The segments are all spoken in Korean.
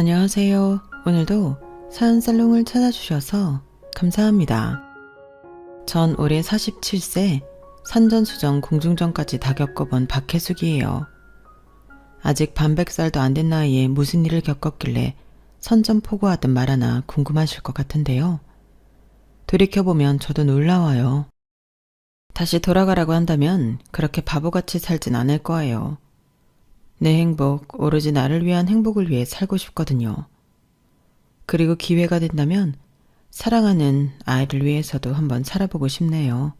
안녕하세요. 오늘도 사연살롱을 찾아주셔서 감사합니다. 전 올해 47세 산전수전 공중전까지 다 겪어본 박혜숙이에요. 아직 반백살도 안 된 나이에 무슨 일을 겪었길래 선전포고하듯 말하나 궁금하실 것 같은데요. 돌이켜보면 저도 놀라워요. 다시 돌아가라고 한다면 그렇게 바보같이 살진 않을 거예요. 내 행복, 오로지 나를 위한 행복을 위해 살고 싶거든요. 그리고 기회가 된다면 사랑하는 아이를 위해서도 한번 살아보고 싶네요.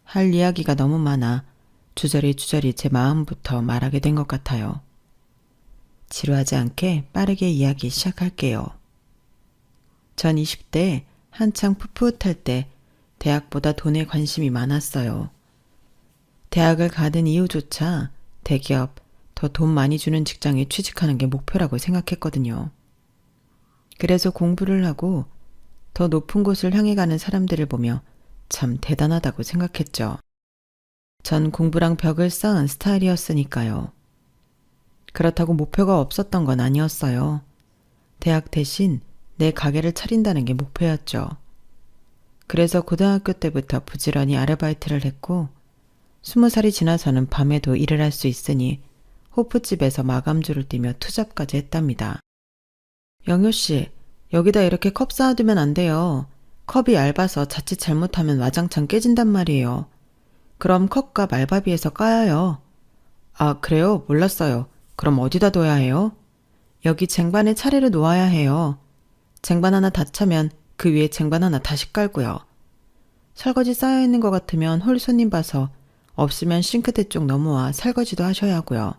할 이야기가 너무 많아 주저리 제 마음부터 말하게 된 것 같아요. 지루하지 않게 빠르게 이야기 시작할게요. 전 20대 한창 풋풋할 때 대학보다 돈에 관심이 많았어요. 대학을 가는 이유조차 대기업, 더 돈 많이 주는 직장에 취직하는 게 목표라고 생각했거든요. 그래서 공부를 하고 더 높은 곳을 향해 가는 사람들을 보며 참 대단하다고 생각했죠. 전 공부랑 벽을 쌓은 스타일이었으니까요. 그렇다고 목표가 없었던 건 아니었어요. 대학 대신 내 가게를 차린다는 게 목표였죠. 그래서 고등학교 때부터 부지런히 아르바이트를 했고 20살이 지나서는 밤에도 일을 할 수 있으니 호프집에서 마감줄을 띠며 투잡까지 했답니다. 영효씨, 여기다 이렇게 컵 쌓아두면 안 돼요. 컵이 얇아서 자칫 잘못하면 와장창 깨진단 말이에요. 그럼 컵값 알바비에서 까여요. 아, 그래요? 몰랐어요. 그럼 어디다 둬야 해요? 여기 쟁반에 차례로 놓아야 해요. 쟁반 하나 다 차면 그 위에 쟁반 하나 다시 깔고요. 설거지 쌓여있는 것 같으면 홀 손님 봐서 없으면 싱크대 쪽 넘어와 설거지도 하셔야 하고요.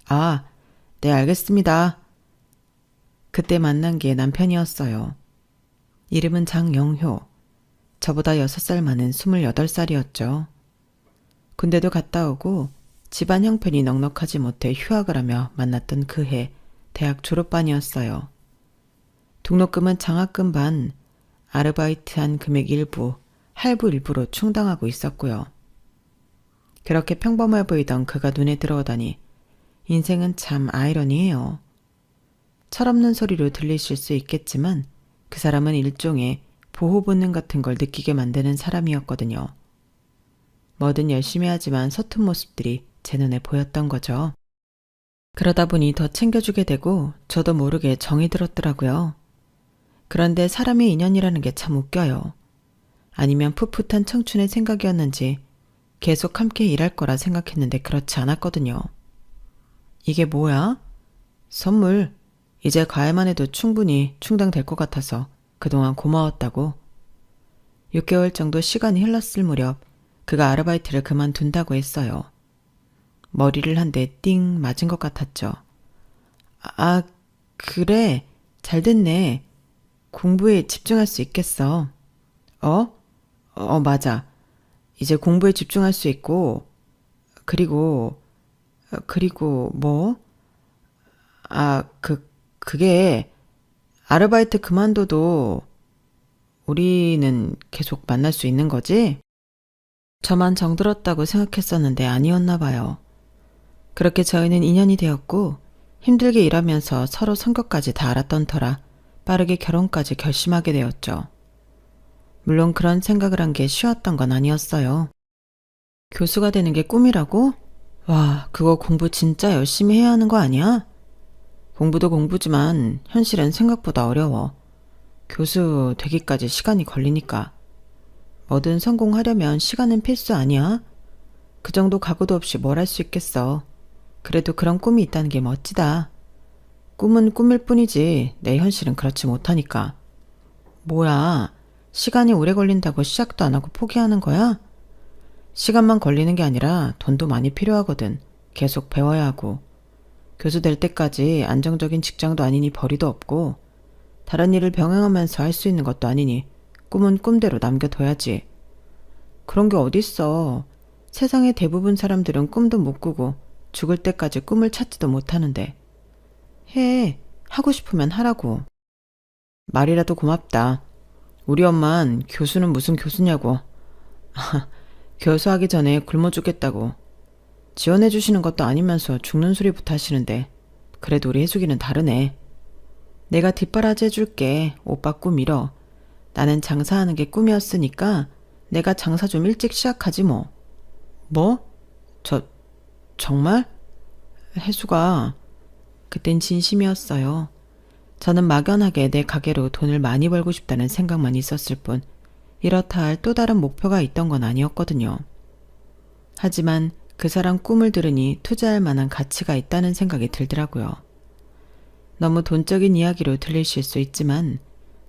아, 네, 알겠습니다. 그때 만난 게 남편이었어요. 이름은 장영효. 저보다 6살 많은 28살이었죠. 군대도 갔다 오고 집안 형편이 넉넉하지 못해 휴학을 하며 만났던 그 해 대학 졸업반이었어요. 등록금은 장학금 반, 아르바이트한 금액 일부, 할부 일부로 충당하고 있었고요. 그렇게 평범해 보이던 그가 눈에 들어오다니 인생은 참 아이러니해요. 철없는 소리로 들리실 수 있겠지만 그 사람은 일종의 보호 본능 같은 걸 느끼게 만드는 사람이었거든요. 뭐든 열심히 하지만 서툰 모습들이 제 눈에 보였던 거죠. 그러다 보니 더 챙겨주게 되고 저도 모르게 정이 들었더라고요. 그런데 사람의 인연이라는 게 참 웃겨요. 아니면 풋풋한 청춘의 생각이었는지 계속 함께 일할 거라 생각했는데 그렇지 않았거든요. 이게 뭐야? 선물. 이제 가해만 해도 충분히 충당될 것 같아서 그동안 고마웠다고. 6개월 정도 시간이 흘렀을 무렵 그가 아르바이트를 그만둔다고 했어요. 머리를 한 대 띵 맞은 것 같았죠. 아, 그래. 잘 됐네. 공부에 집중할 수 있겠어. 맞아. 이제 공부에 집중할 수 있고, 그리고 뭐? 그게 아르바이트 그만둬도 우리는 계속 만날 수 있는 거지? 저만 정들었다고 생각했었는데 아니었나 봐요. 그렇게 저희는 인연이 되었고 힘들게 일하면서 서로 성격까지 다 알았던 터라 빠르게 결혼까지 결심하게 되었죠. 물론 그런 생각을 한 게 쉬웠던 건 아니었어요. 교수가 되는 게 꿈이라고? 와, 그거 공부 진짜 열심히 해야 하는 거 아니야? 공부도 공부지만 현실은 생각보다 어려워. 교수 되기까지 시간이 걸리니까. 뭐든 성공하려면 시간은 필수 아니야? 그 정도 각오도 없이 뭘 할 수 있겠어. 그래도 그런 꿈이 있다는 게 멋지다. 꿈은 꿈일 뿐이지 내 현실은 그렇지 못하니까. 뭐야, 시간이 오래 걸린다고 시작도 안 하고 포기하는 거야? 시간만 걸리는 게 아니라 돈도 많이 필요하거든. 계속 배워야 하고. 교수 될 때까지 안정적인 직장도 아니니 벌이도 없고 다른 일을 병행하면서 할 수 있는 것도 아니니 꿈은 꿈대로 남겨둬야지. 그런 게 어딨어. 세상의 대부분 사람들은 꿈도 못 꾸고 죽을 때까지 꿈을 찾지도 못하는데. 해. 하고 싶으면 하라고. 말이라도 고맙다. 우리 엄만 교수는 무슨 교수냐고. 교수하기 전에 굶어 죽겠다고. 지원해 주시는 것도 아니면서 죽는 소리부터 하시는데 그래도 우리 혜숙이는 다르네. 내가 뒷바라지 해줄게. 오빠 꿈 이뤄. 나는 장사하는 게 꿈이었으니까 내가 장사 좀 일찍 시작하지 뭐. 뭐? 정말? 혜수가 그땐 진심이었어요. 저는 막연하게 내 가게로 돈을 많이 벌고 싶다는 생각만 있었을 뿐 이렇다 할 또 다른 목표가 있던 건 아니었거든요. 하지만 그 사람 꿈을 들으니 투자할 만한 가치가 있다는 생각이 들더라고요. 너무 돈적인 이야기로 들리실 수 있지만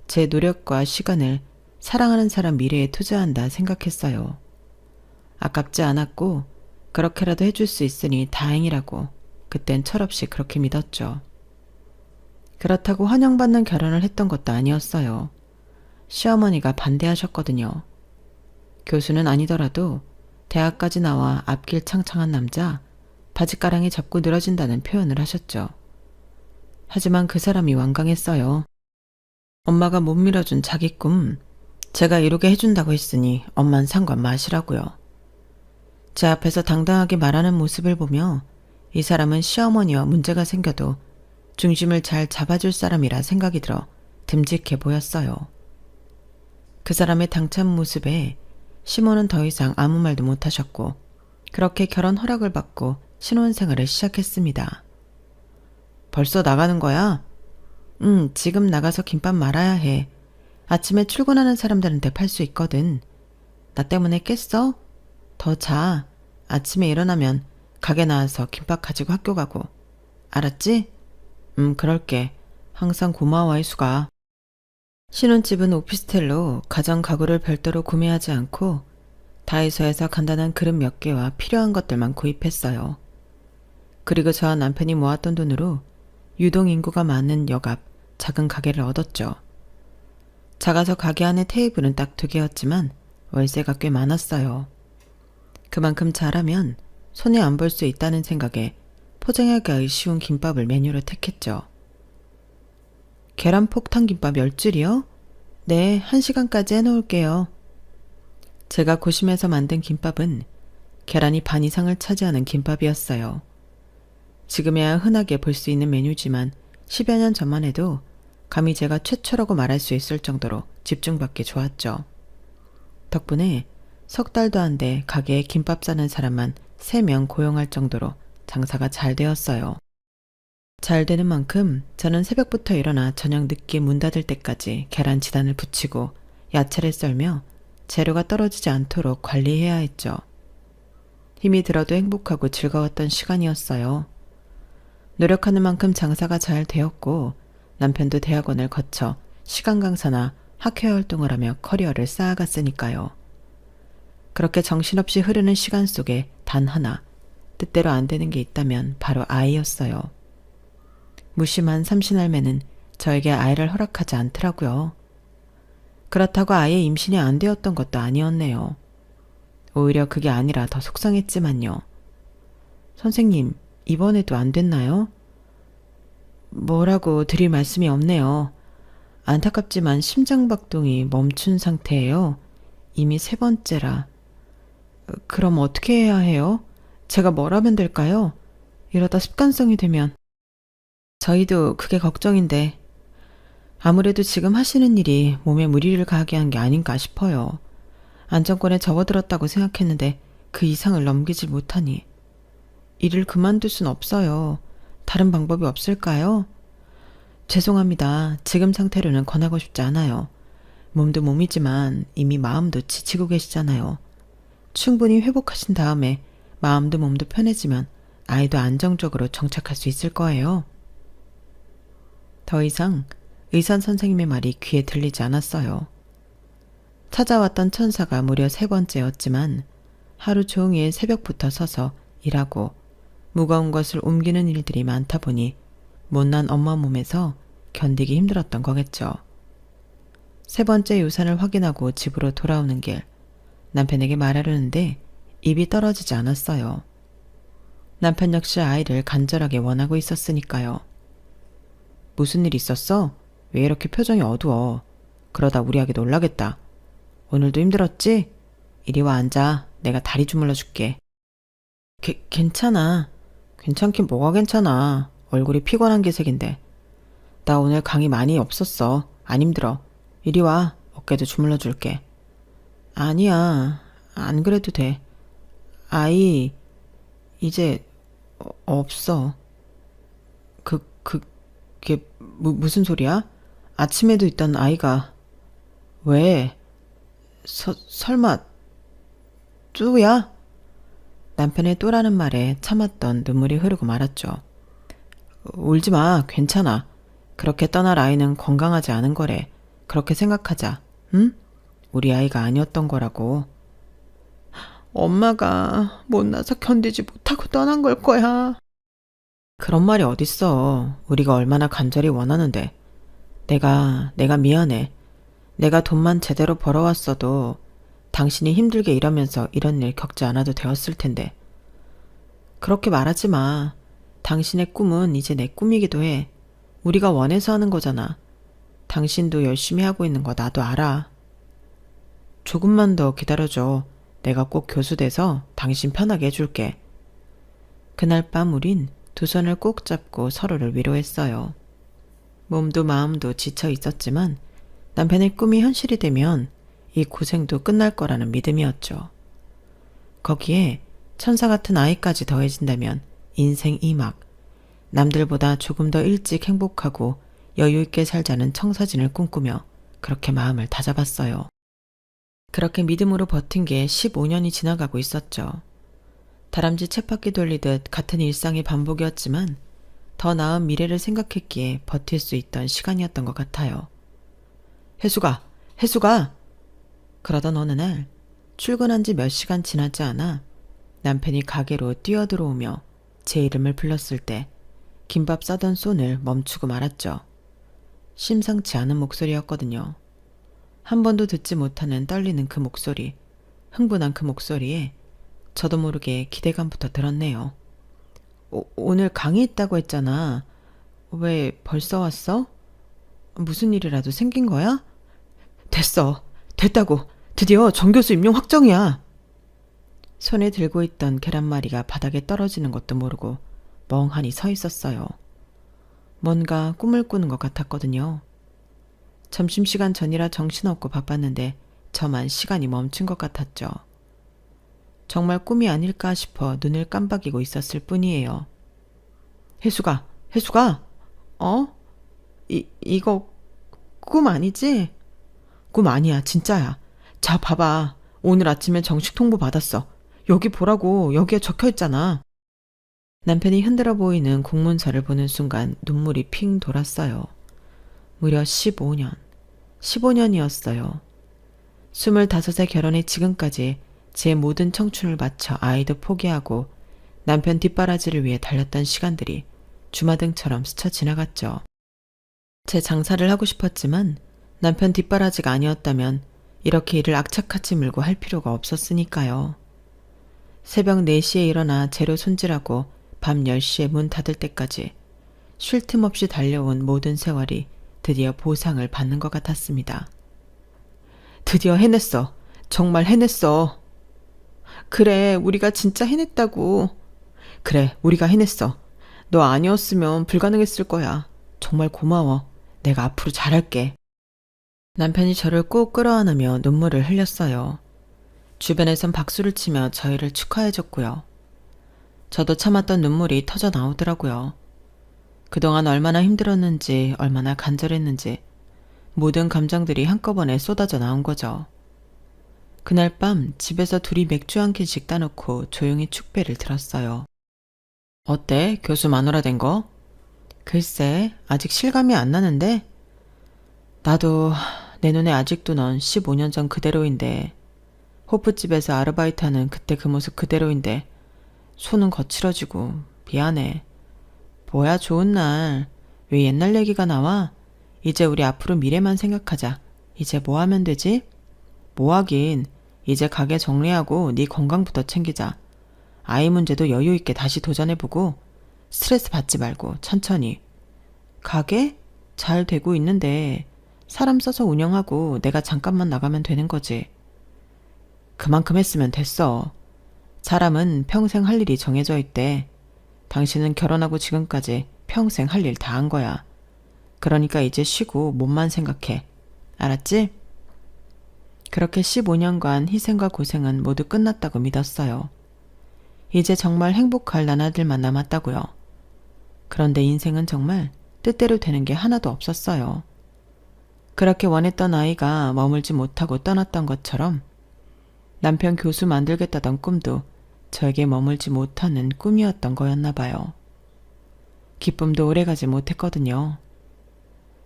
제 노력과 시간을 사랑하는 사람 미래에 투자한다 생각했어요. 아깝지 않았고 그렇게라도 해줄 수 있으니 다행이라고 그땐 철없이 그렇게 믿었죠. 그렇다고 환영받는 결혼을 했던 것도 아니었어요. 시어머니가 반대하셨거든요. 교수는 아니더라도 대학까지 나와 앞길 창창한 남자, 바짓가랑이 잡고 늘어진다는 표현을 하셨죠. 하지만 그 사람이 완강했어요. 엄마가 못 밀어준 자기 꿈, 제가 이루게 해준다고 했으니 엄만 상관 마시라고요. 제 앞에서 당당하게 말하는 모습을 보며 이 사람은 시어머니와 문제가 생겨도 중심을 잘 잡아줄 사람이라 생각이 들어 듬직해 보였어요. 그 사람의 당찬 모습에 시모는 더 이상 아무 말도 못하셨고 그렇게 결혼 허락을 받고 신혼생활을 시작했습니다. 벌써 나가는 거야? 응, 지금 나가서 김밥 말아야 해. 아침에 출근하는 사람들한테 팔 수 있거든. 나 때문에 깼어? 더 자. 아침에 일어나면 가게 나와서 김밥 가지고 학교 가고. 알았지? 그럴게. 항상 고마워, 혜수가. 신혼집은 오피스텔로 가정 가구를 별도로 구매하지 않고 다이소에서 간단한 그릇 몇 개와 필요한 것들만 구입했어요. 그리고 저와 남편이 모았던 돈으로 유동 인구가 많은 역 앞 작은 가게를 얻었죠. 작아서 가게 안에 테이블은 딱 2개였지만 월세가 꽤 많았어요. 그만큼 잘하면 손에 안 볼 수 있다는 생각에 포장하기 쉬운 김밥을 메뉴로 택했죠. 계란 폭탄 김밥 10줄이요? 네, 1시간까지 해놓을게요. 제가 고심해서 만든 김밥은 계란이 반 이상을 차지하는 김밥이었어요. 지금에야 흔하게 볼 수 있는 메뉴지만 10여 년 전만 해도 감히 제가 최초라고 말할 수 있을 정도로 집중받기 좋았죠. 덕분에 석 달도 안 돼 가게에 김밥 싸는 사람만 3명 고용할 정도로 장사가 잘 되었어요. 잘 되는 만큼 저는 새벽부터 일어나 저녁 늦게 문 닫을 때까지 계란 지단을 붙이고 야채를 썰며 재료가 떨어지지 않도록 관리해야 했죠. 힘이 들어도 행복하고 즐거웠던 시간이었어요. 노력하는 만큼 장사가 잘 되었고 남편도 대학원을 거쳐 시간 강사나 학회 활동을 하며 커리어를 쌓아갔으니까요. 그렇게 정신없이 흐르는 시간 속에 단 하나 뜻대로 안 되는 게 있다면 바로 아이였어요. 무심한 삼신할매는 저에게 아이를 허락하지 않더라고요. 그렇다고 아예 임신이 안 되었던 것도 아니었네요. 오히려 그게 아니라 더 속상했지만요. 선생님, 이번에도 안 됐나요? 뭐라고 드릴 말씀이 없네요. 안타깝지만 심장박동이 멈춘 상태예요. 이미 3번째라. 그럼 어떻게 해야 해요? 제가 뭘 하면 될까요? 이러다 습관성이 되면. 저희도 그게 걱정인데 아무래도 지금 하시는 일이 몸에 무리를 가하게 한 게 아닌가 싶어요. 안정권에 접어들었다고 생각했는데 그 이상을 넘기질 못하니 일을 그만둘 순 없어요. 다른 방법이 없을까요? 죄송합니다. 지금 상태로는 권하고 싶지 않아요. 몸도 몸이지만 이미 마음도 지치고 계시잖아요. 충분히 회복하신 다음에 마음도 몸도 편해지면 아이도 안정적으로 정착할 수 있을 거예요. 더 이상 의사 선생님의 말이 귀에 들리지 않았어요. 찾아왔던 천사가 무려 3번째였지만 하루 종일 새벽부터 서서 일하고 무거운 것을 옮기는 일들이 많다 보니 못난 엄마 몸에서 견디기 힘들었던 거겠죠. 3번째 유산을 확인하고 집으로 돌아오는 길 남편에게 말하려는데 입이 떨어지지 않았어요. 남편 역시 아이를 간절하게 원하고 있었으니까요. 무슨 일 있었어? 왜 이렇게 표정이 어두워? 그러다 우리 아기 놀라겠다. 오늘도 힘들었지? 이리 와 앉아. 내가 다리 주물러 줄게. 괜찮아. 괜찮긴 뭐가 괜찮아. 얼굴이 피곤한 기색인데. 나 오늘 강의 많이 없었어. 안 힘들어. 이리 와. 어깨도 주물러 줄게. 아니야. 안 그래도 돼. 아이, 이제 없어. 그게 무슨 소리야? 아침에도 있던 아이가. 왜? 설마 뚜야? 남편의 또라는 말에 참았던 눈물이 흐르고 말았죠. 울지 마. 괜찮아. 그렇게 떠날 아이는 건강하지 않은 거래. 그렇게 생각하자. 응? 우리 아이가 아니었던 거라고. 엄마가 못나서 견디지 못하고 떠난 걸 거야. 그런 말이 어딨어. 우리가 얼마나 간절히 원하는데. 내가 미안해. 내가 돈만 제대로 벌어왔어도 당신이 힘들게 일하면서 이런 일 겪지 않아도 되었을 텐데. 그렇게 말하지 마. 당신의 꿈은 이제 내 꿈이기도 해. 우리가 원해서 하는 거잖아. 당신도 열심히 하고 있는 거 나도 알아. 조금만 더 기다려줘. 내가 꼭 교수 돼서 당신 편하게 해줄게. 그날 밤 우린 두 손을 꼭 잡고 서로를 위로했어요. 몸도 마음도 지쳐 있었지만 남편의 꿈이 현실이 되면 이 고생도 끝날 거라는 믿음이었죠. 거기에 천사 같은 아이까지 더해진다면 인생 2막, 남들보다 조금 더 일찍 행복하고 여유있게 살자는 청사진을 꿈꾸며 그렇게 마음을 다잡았어요. 그렇게 믿음으로 버틴 게 15년이 지나가고 있었죠. 다람쥐 쳇바퀴 돌리듯 같은 일상의 반복이었지만 더 나은 미래를 생각했기에 버틸 수 있던 시간이었던 것 같아요. 혜수가! 그러던 어느 날 출근한 지 몇 시간 지나지 않아 남편이 가게로 뛰어들어오며 제 이름을 불렀을 때 김밥 싸던 손을 멈추고 말았죠. 심상치 않은 목소리였거든요. 한 번도 듣지 못하는 떨리는 그 목소리, 흥분한 그 목소리에 저도 모르게 기대감부터 들었네요. 오늘 강의 있다고 했잖아. 왜 벌써 왔어? 무슨 일이라도 생긴 거야? 됐다고. 드디어 정교수 임용 확정이야. 손에 들고 있던 계란말이가 바닥에 떨어지는 것도 모르고 멍하니 서 있었어요. 뭔가 꿈을 꾸는 것 같았거든요. 점심시간 전이라 정신없고 바빴는데 저만 시간이 멈춘 것 같았죠. 정말 꿈이 아닐까 싶어 눈을 깜빡이고 있었을 뿐이에요. 혜수가! 이거 꿈 아니지? 꿈 아니야, 진짜야. 자, 봐봐. 오늘 아침에 정식 통보 받았어. 여기 보라고, 여기에 적혀있잖아. 남편이 흔들어 보이는 공문서를 보는 순간 눈물이 핑 돌았어요. 무려 15년이었어요. 25세 결혼해 지금까지 제 모든 청춘을 바쳐 아이도 포기하고 남편 뒷바라지를 위해 달렸던 시간들이 주마등처럼 스쳐 지나갔죠. 제 장사를 하고 싶었지만 남편 뒷바라지가 아니었다면 이렇게 일을 악착같이 물고 할 필요가 없었으니까요. 새벽 4시에 일어나 재료 손질하고 밤 10시에 문 닫을 때까지 쉴 틈 없이 달려온 모든 세월이 드디어 보상을 받는 것 같았습니다. 드디어 해냈어. 정말 해냈어. 그래, 우리가 진짜 해냈다고. 그래, 우리가 해냈어. 너 아니었으면 불가능했을 거야. 정말 고마워. 내가 앞으로 잘할게. 남편이 저를 꼭 끌어안으며 눈물을 흘렸어요. 주변에선 박수를 치며 저희를 축하해줬고요. 저도 참았던 눈물이 터져 나오더라고요. 그동안 얼마나 힘들었는지, 얼마나 간절했는지 모든 감정들이 한꺼번에 쏟아져 나온 거죠. 그날 밤 집에서 둘이 맥주 한 캔씩 따놓고 조용히 축배를 들었어요. 어때? 교수 마누라 된 거? 글쎄, 아직 실감이 안 나는데? 나도 내 눈에 아직도 넌 15년 전 그대로인데, 호프집에서 아르바이트하는 그때 그 모습 그대로인데 손은 거칠어지고 미안해. 뭐야 좋은 날. 왜 옛날 얘기가 나와? 이제 우리 앞으로 미래만 생각하자. 이제 뭐 하면 되지? 뭐 하긴. 이제 가게 정리하고 네 건강부터 챙기자. 아이 문제도 여유 있게 다시 도전해보고 스트레스 받지 말고 천천히. 가게? 잘 되고 있는데 사람 써서 운영하고 내가 잠깐만 나가면 되는 거지. 그만큼 했으면 됐어. 사람은 평생 할 일이 정해져 있대. 당신은 결혼하고 지금까지 평생 할 일 다 한 거야. 그러니까 이제 쉬고 몸만 생각해. 알았지? 그렇게 15년간 희생과 고생은 모두 끝났다고 믿었어요. 이제 정말 행복할 나날들만 남았다고요. 그런데 인생은 정말 뜻대로 되는 게 하나도 없었어요. 그렇게 원했던 아이가 머물지 못하고 떠났던 것처럼 남편 교수 만들겠다던 꿈도 저에게 머물지 못하는 꿈이었던 거였나 봐요. 기쁨도 오래가지 못했거든요.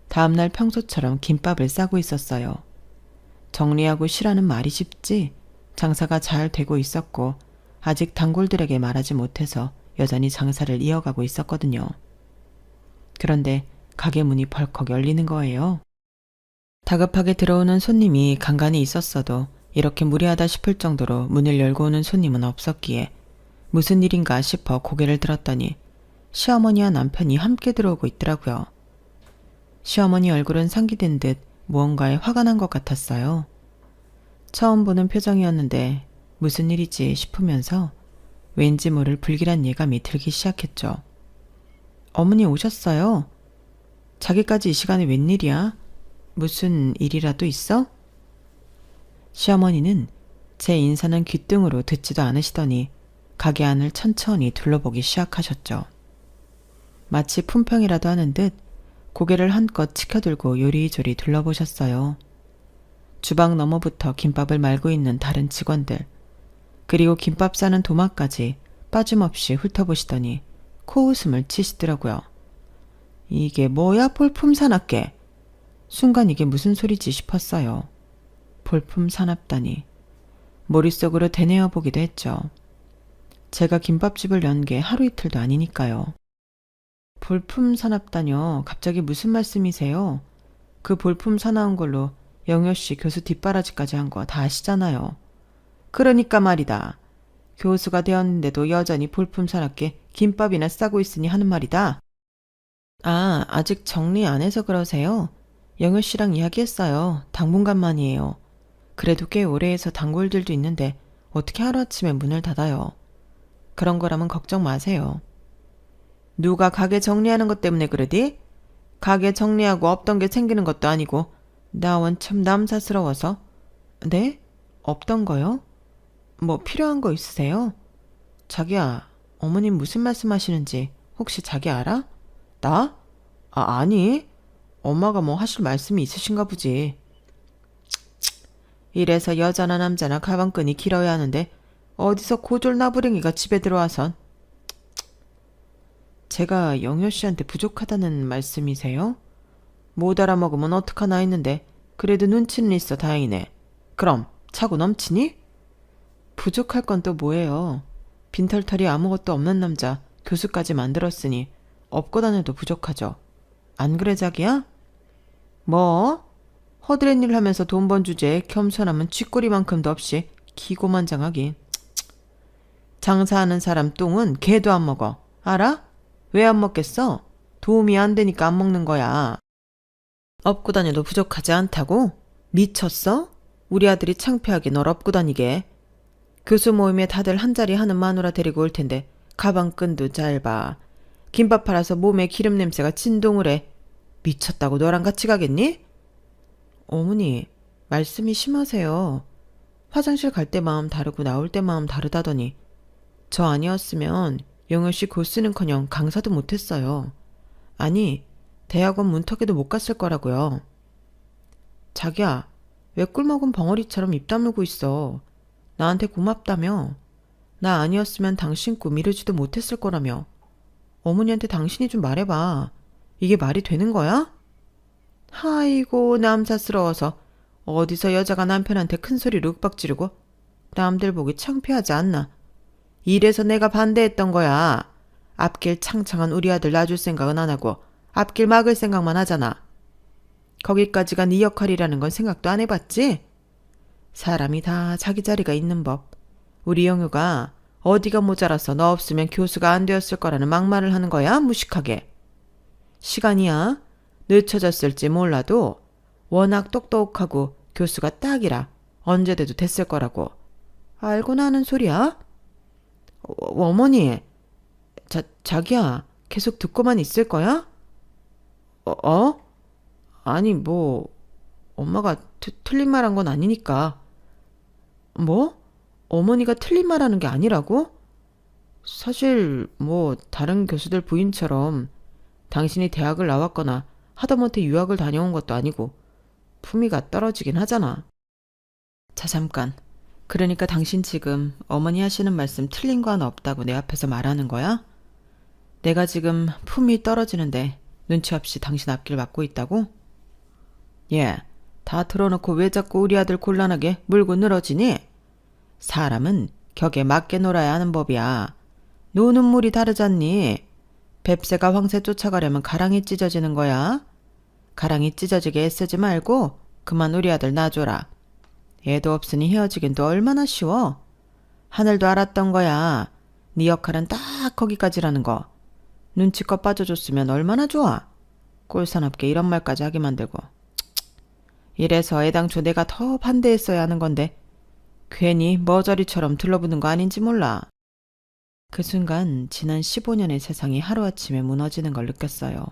다음날 평소처럼 김밥을 싸고 있었어요. 정리하고 쉬라는 말이 쉽지 장사가 잘 되고 있었고 아직 단골들에게 말하지 못해서 여전히 장사를 이어가고 있었거든요. 그런데 가게 문이 벌컥 열리는 거예요. 다급하게 들어오는 손님이 간간히 있었어도 이렇게 무리하다 싶을 정도로 문을 열고 오는 손님은 없었기에 무슨 일인가 싶어 고개를 들었더니 시어머니와 남편이 함께 들어오고 있더라고요. 시어머니 얼굴은 상기된 듯 무언가에 화가 난 것 같았어요. 처음 보는 표정이었는데 무슨 일이지 싶으면서 왠지 모를 불길한 예감이 들기 시작했죠. 어머니 오셨어요? 자기까지 이 시간에 웬일이야? 무슨 일이라도 있어? 시어머니는 제 인사는 귓등으로 듣지도 않으시더니 가게 안을 천천히 둘러보기 시작하셨죠. 마치 품평이라도 하는 듯 고개를 한껏 치켜들고 요리조리 둘러보셨어요. 주방 너머부터 김밥을 말고 있는 다른 직원들, 그리고 김밥 싸는 도마까지 빠짐없이 훑어보시더니 코웃음을 치시더라고요. 이게 뭐야 볼품 사납게. 순간 이게 무슨 소리지 싶었어요. 볼품 사납다니. 머릿속으로 되뇌어 보기도 했죠. 제가 김밥집을 연 게 하루 이틀도 아니니까요. 볼품 사납다뇨. 갑자기 무슨 말씀이세요? 그 볼품 사나운 걸로 영효씨 교수 뒷바라지까지 한 거 다 아시잖아요. 그러니까 말이다. 교수가 되었는데도 여전히 볼품 사납게 김밥이나 싸고 있으니 하는 말이다. 아, 아직 정리 안 해서 그러세요? 영효씨랑 이야기했어요. 당분간만이에요. 그래도 꽤 오래 해서 단골들도 있는데 어떻게 하루아침에 문을 닫아요. 그런 거라면 걱정 마세요. 누가 가게 정리하는 것 때문에 그러디? 가게 정리하고 없던 게 생기는 것도 아니고 나 원 참 남사스러워서. 네? 없던 거요? 뭐 필요한 거 있으세요? 자기야, 어머님 무슨 말씀하시는지 혹시 자기 알아? 나? 아니. 엄마가 뭐 하실 말씀이 있으신가 보지. 이래서 여자나 남자나 가방끈이 길어야 하는데 어디서 고졸 나부랭이가 집에 들어와선. 제가 영효 씨한테 부족하다는 말씀이세요? 못 알아먹으면 어떡하나 했는데 그래도 눈치는 있어 다행이네. 그럼 차고 넘치니? 부족할 건 또 뭐예요. 빈털털이 아무것도 없는 남자 교수까지 만들었으니 없고 다녀도 부족하죠. 안 그래 자기야? 뭐? 허드렛 일 하면서 돈 번 주제에 겸손하면 쥐꼬리만큼도 없이 기고만장하긴. 장사하는 사람 똥은 개도 안 먹어. 알아? 왜 안 먹겠어? 도움이 안 되니까 안 먹는 거야. 업고 다녀도 부족하지 않다고? 미쳤어? 우리 아들이 창피하게 널 업고 다니게. 교수 모임에 다들 한 자리 하는 마누라 데리고 올 텐데 가방끈도 짧아. 김밥 팔아서 몸에 기름 냄새가 진동을 해. 미쳤다고 너랑 같이 가겠니? 어머니, 말씀이 심하세요. 화장실 갈 때 마음 다르고 나올 때 마음 다르다더니 저 아니었으면 영효씨 고쓰는커녕 강사도 못했어요. 아니, 대학원 문턱에도 못 갔을 거라고요. 자기야, 왜 꿀먹은 벙어리처럼 입 다물고 있어. 나한테 고맙다며. 나 아니었으면 당신 꿈 이루지도 못했을 거라며. 어머니한테 당신이 좀 말해봐. 이게 말이 되는 거야? 아이고 남사스러워서 어디서 여자가 남편한테 큰 소리로 윽박 지르고. 남들 보기 창피하지 않나. 이래서 내가 반대했던 거야. 앞길 창창한 우리 아들 놔줄 생각은 안 하고 앞길 막을 생각만 하잖아. 거기까지가 네 역할이라는 건 생각도 안 해봤지? 사람이 다 자기 자리가 있는 법. 우리 영유가 어디가 모자라서 너 없으면 교수가 안 되었을 거라는 막말을 하는 거야 무식하게. 시간이야. 늦춰졌을지 몰라도 워낙 똑똑하고 교수가 딱이라 언제 돼도 됐을 거라고. 알고나 하는 소리야? 어머니, 자기야 계속 듣고만 있을 거야? 어? 아니, 뭐, 엄마가 틀린 말 한 건 아니니까. 뭐? 어머니가 틀린 말 하는 게 아니라고? 사실, 뭐, 다른 교수들 부인처럼 당신이 대학을 나왔거나 하다못해 유학을 다녀온 것도 아니고 품위가 떨어지긴 하잖아. 자, 잠깐. 그러니까 당신 지금 어머니 하시는 말씀 틀린 거 하나 없다고 내 앞에서 말하는 거야? 내가 지금 품위 떨어지는데 눈치 없이 당신 앞길 막고 있다고? 예, 다 틀어놓고 왜 자꾸 우리 아들 곤란하게 물고 늘어지니? 사람은 격에 맞게 놀아야 하는 법이야. 노는 물이 다르잖니? 뱁새가 황새 쫓아가려면 가랑이 찢어지는 거야. 가랑이 찢어지게 애쓰지 말고 그만 우리 아들 놔줘라. 애도 없으니 헤어지긴 또 얼마나 쉬워. 하늘도 알았던 거야. 네 역할은 딱 거기까지라는 거. 눈치껏 빠져줬으면 얼마나 좋아. 꼴사납게 이런 말까지 하게 만들고. 이래서 애당초 내가 더 반대했어야 하는 건데 괜히 머저리처럼 들러붙는 거 아닌지 몰라. 그 순간 지난 15년의 세상이 하루아침에 무너지는 걸 느꼈어요.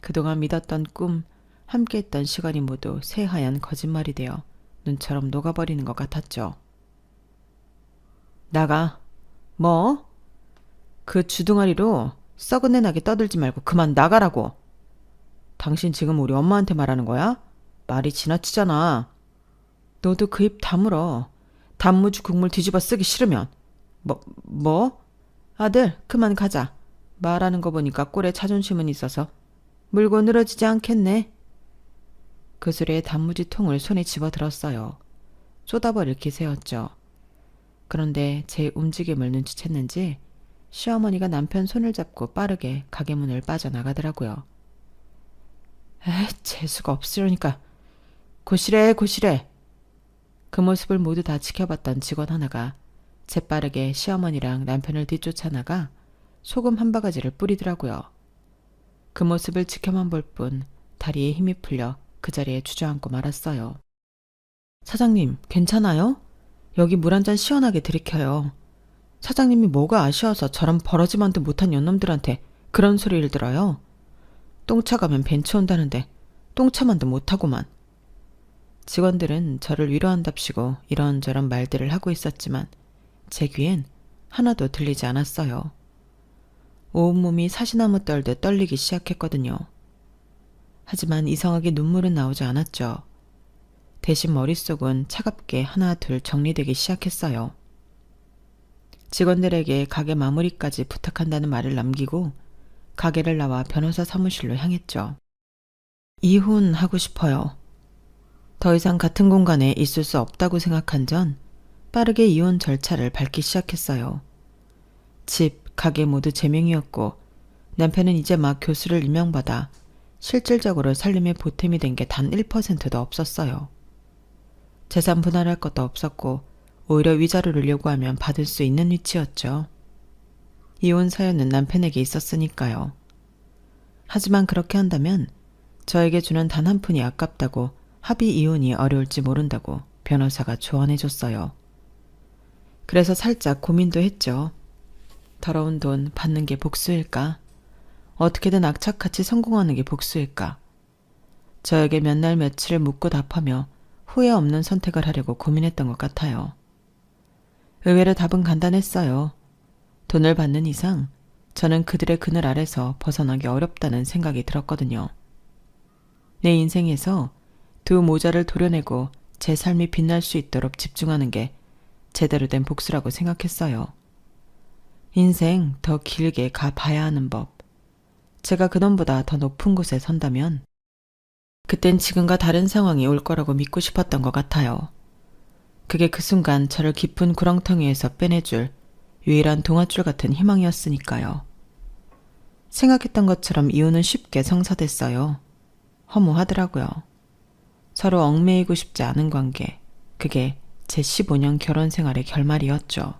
그동안 믿었던 꿈, 함께했던 시간이 모두 새하얀 거짓말이 되어 눈처럼 녹아버리는 것 같았죠. 나가. 뭐? 그 주둥아리로 썩은 내 나게 떠들지 말고 그만 나가라고. 당신 지금 우리 엄마한테 말하는 거야? 말이 지나치잖아. 너도 그 입 다물어. 단무지 국물 뒤집어 쓰기 싫으면. 뭐? 아들, 그만 가자. 말하는 거 보니까 꼴에 자존심은 있어서 물고 늘어지지 않겠네. 그 소리에 단무지 통을 손에 집어들었어요. 쏟아버릴 기세였죠. 그런데 제 움직임을 눈치챘는지 시어머니가 남편 손을 잡고 빠르게 가게 문을 빠져나가더라고요. 재수가 없으려니까. 고시래. 그 모습을 모두 다 지켜봤던 직원 하나가 재빠르게 시어머니랑 남편을 뒤쫓아 나가 소금 한 바가지를 뿌리더라고요. 그 모습을 지켜만 볼 뿐 다리에 힘이 풀려 그 자리에 주저앉고 말았어요. 사장님, 괜찮아요? 여기 물 한 잔 시원하게 들이켜요. 사장님이 뭐가 아쉬워서 저런 버러지만도 못한 연놈들한테 그런 소리를 들어요. 똥차 가면 벤츠 온다는데 똥차만도 못하고만. 직원들은 저를 위로한답시고 이런저런 말들을 하고 있었지만 제 귀엔 하나도 들리지 않았어요. 온몸이 사시나무 떨듯 떨리기 시작했거든요. 하지만 이상하게 눈물은 나오지 않았죠. 대신 머릿속은 차갑게 하나 둘 정리되기 시작했어요. 직원들에게 가게 마무리까지 부탁한다는 말을 남기고 가게를 나와 변호사 사무실로 향했죠. 이혼하고 싶어요. 더 이상 같은 공간에 있을 수 없다고 생각한 전 빠르게 이혼 절차를 밟기 시작했어요. 집, 가게 모두 제 명이었고 남편은 이제 막 교수를 임명받아 실질적으로 살림에 보탬이 된 게 단 1%도 없었어요. 재산 분할할 것도 없었고 오히려 위자료를 요구하면 받을 수 있는 위치였죠. 이혼 사연은 남편에게 있었으니까요. 하지만 그렇게 한다면 저에게 주는 단 한 푼이 아깝다고 합의 이혼이 어려울지 모른다고 변호사가 조언해줬어요. 그래서 살짝 고민도 했죠. 더러운 돈 받는 게 복수일까? 어떻게든 악착같이 성공하는 게 복수일까? 저에게 몇 날 며칠을 묻고 답하며 후회 없는 선택을 하려고 고민했던 것 같아요. 의외로 답은 간단했어요. 돈을 받는 이상 저는 그들의 그늘 아래서 벗어나기 어렵다는 생각이 들었거든요. 내 인생에서 두 모자를 도려내고 제 삶이 빛날 수 있도록 집중하는 게 제대로 된 복수라고 생각했어요. 인생 더 길게 가봐야 하는 법. 제가 그놈보다 더 높은 곳에 선다면 그땐 지금과 다른 상황이 올 거라고 믿고 싶었던 것 같아요. 그게 그 순간 저를 깊은 구렁텅이에서 빼내줄 유일한 동아줄 같은 희망이었으니까요. 생각했던 것처럼 이혼은 쉽게 성사됐어요. 허무하더라고요. 서로 얽매이고 싶지 않은 관계, 그게 제 15년 결혼 생활의 결말이었죠.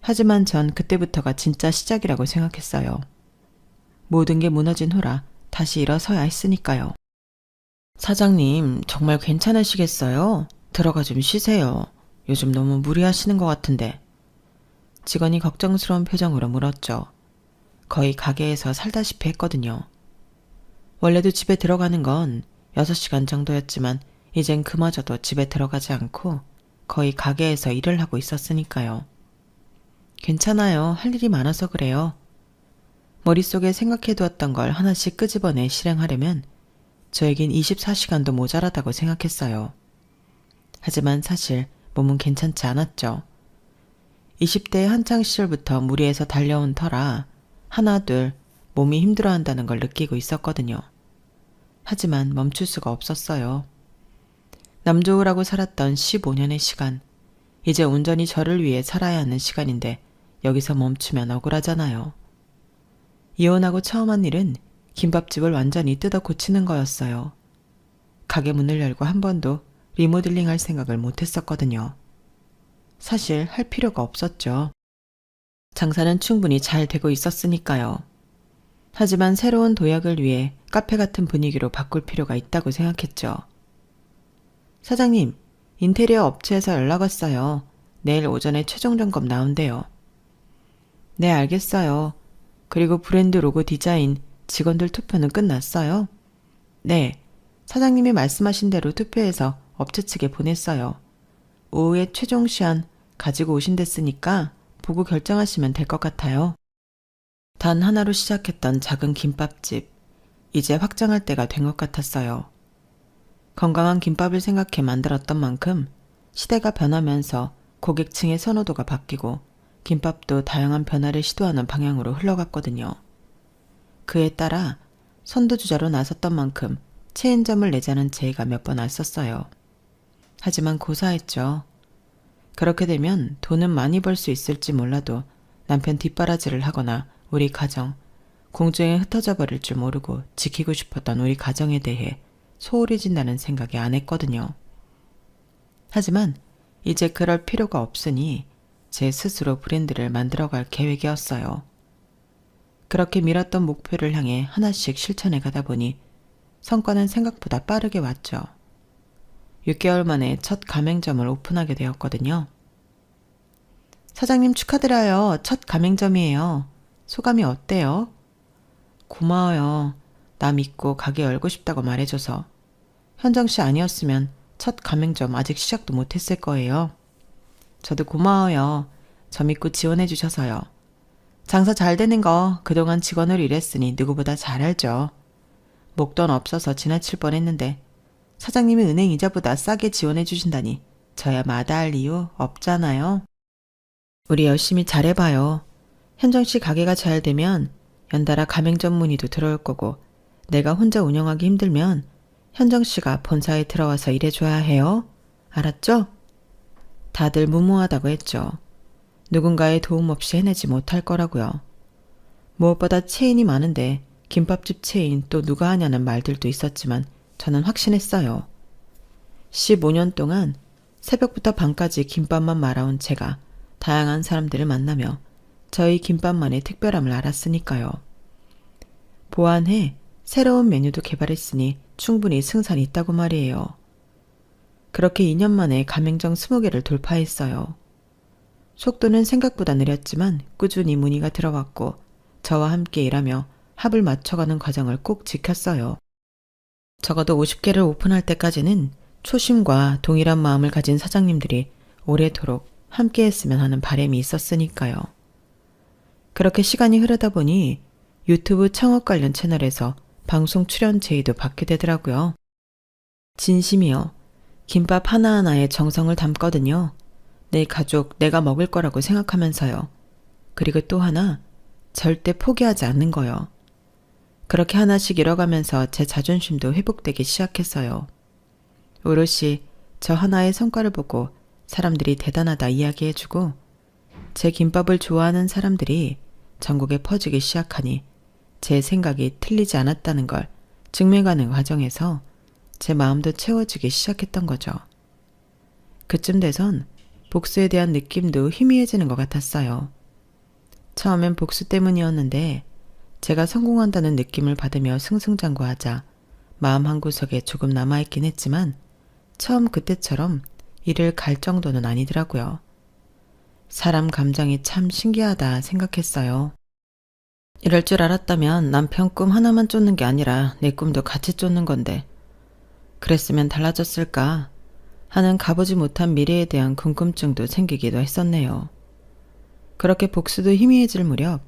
하지만 전 그때부터가 진짜 시작이라고 생각했어요. 모든 게 무너진 후라 다시 일어서야 했으니까요. 사장님, 정말 괜찮으시겠어요? 들어가 좀 쉬세요. 요즘 너무 무리하시는 것 같은데. 직원이 걱정스러운 표정으로 물었죠. 거의 가게에서 살다시피 했거든요. 원래도 집에 들어가는 건 6시간 정도였지만 이젠 그마저도 집에 들어가지 않고 거의 가게에서 일을 하고 있었으니까요. 괜찮아요. 할 일이 많아서 그래요. 머릿속에 생각해두었던 걸 하나씩 끄집어내 실행하려면 저에겐 24시간도 모자라다고 생각했어요. 하지만 사실 몸은 괜찮지 않았죠. 20대 한창 시절부터 무리해서 달려온 터라 하나 둘 몸이 힘들어한다는 걸 느끼고 있었거든요. 하지만 멈출 수가 없었어요. 남 좋으라고 살았던 15년의 시간, 이제 온전히 저를 위해 살아야 하는 시간인데 여기서 멈추면 억울하잖아요. 이혼하고 처음 한 일은 김밥집을 완전히 뜯어 고치는 거였어요. 가게 문을 열고 한 번도 리모델링 할 생각을 못 했었거든요. 사실 할 필요가 없었죠. 장사는 충분히 잘 되고 있었으니까요. 하지만 새로운 도약을 위해 카페 같은 분위기로 바꿀 필요가 있다고 생각했죠. 사장님, 인테리어 업체에서 연락 왔어요. 내일 오전에 최종 점검 나온대요. 네, 알겠어요. 그리고 브랜드 로고 디자인, 직원들 투표는 끝났어요? 네, 사장님이 말씀하신 대로 투표해서 업체 측에 보냈어요. 오후에 최종 시안 가지고 오신댔으니까 보고 결정하시면 될 것 같아요. 단 하나로 시작했던 작은 김밥집, 이제 확장할 때가 된 것 같았어요. 건강한 김밥을 생각해 만들었던 만큼 시대가 변하면서 고객층의 선호도가 바뀌고 김밥도 다양한 변화를 시도하는 방향으로 흘러갔거든요. 그에 따라 선두주자로 나섰던 만큼 체인점을 내자는 제의가 몇 번 왔었어요. 하지만 고사했죠. 그렇게 되면 돈은 많이 벌 수 있을지 몰라도 남편 뒷바라지를 하거나 우리 가정, 공중에 흩어져 버릴 줄 모르고 지키고 싶었던 우리 가정에 대해 소홀히 진다는 생각이 안 했거든요. 하지만 이제 그럴 필요가 없으니 제 스스로 브랜드를 만들어갈 계획이었어요. 그렇게 미뤘던 목표를 향해 하나씩 실천해 가다 보니 성과는 생각보다 빠르게 왔죠. 6개월 만에 첫 가맹점을 오픈하게 되었거든요. 사장님 축하드려요. 첫 가맹점이에요. 소감이 어때요? 고마워요. 나 믿고 가게 열고 싶다고 말해줘서. 현정 씨 아니었으면 첫 가맹점 아직 시작도 못했을 거예요. 저도 고마워요. 저 믿고 지원해 주셔서요. 장사 잘 되는 거 그동안 직원으로 일했으니 누구보다 잘 알죠. 목돈 없어서 지나칠 뻔했는데 사장님이 은행 이자보다 싸게 지원해 주신다니 저야 마다할 이유 없잖아요. 우리 열심히 잘해봐요. 현정 씨 가게가 잘 되면 연달아 가맹점 문의도 들어올 거고 내가 혼자 운영하기 힘들면 현정 씨가 본사에 들어와서 일해줘야 해요. 알았죠? 다들 무모하다고 했죠. 누군가의 도움 없이 해내지 못할 거라고요. 무엇보다 체인이 많은데 김밥집 체인 또 누가 하냐는 말들도 있었지만 저는 확신했어요. 15년 동안 새벽부터 밤까지 김밥만 말아온 제가 다양한 사람들을 만나며 저희 김밥만의 특별함을 알았으니까요. 보완해 새로운 메뉴도 개발했으니 충분히 승산이 있다고 말이에요. 그렇게 2년 만에 가맹점 20개를 돌파했어요. 속도는 생각보다 느렸지만 꾸준히 문의가 들어왔고 저와 함께 일하며 합을 맞춰가는 과정을 꼭 지켰어요. 적어도 50개를 오픈할 때까지는 초심과 동일한 마음을 가진 사장님들이 오래도록 함께 했으면 하는 바람이 있었으니까요. 그렇게 시간이 흐르다 보니 유튜브 창업 관련 채널에서 방송 출연 제의도 받게 되더라고요. 진심이요. 김밥 하나하나에 정성을 담거든요. 내 가족, 내가 먹을 거라고 생각하면서요. 그리고 또 하나, 절대 포기하지 않는 거요. 그렇게 하나씩 잃어가면서 제 자존심도 회복되기 시작했어요. 오롯이 저 하나의 성과를 보고 사람들이 대단하다 이야기해주고 제 김밥을 좋아하는 사람들이 전국에 퍼지기 시작하니 제 생각이 틀리지 않았다는 걸 증명하는 과정에서 제 마음도 채워지기 시작했던 거죠. 그쯤 돼선 복수에 대한 느낌도 희미해지는 것 같았어요. 처음엔 복수 때문이었는데 제가 성공한다는 느낌을 받으며 승승장구하자 마음 한구석에 조금 남아있긴 했지만 처음 그때처럼 이를 갈 정도는 아니더라고요. 사람 감정이 참 신기하다 생각했어요. 이럴 줄 알았다면 남편 꿈 하나만 쫓는 게 아니라 내 꿈도 같이 쫓는 건데 그랬으면 달라졌을까 하는 가보지 못한 미래에 대한 궁금증도 생기기도 했었네요. 그렇게 복수도 희미해질 무렵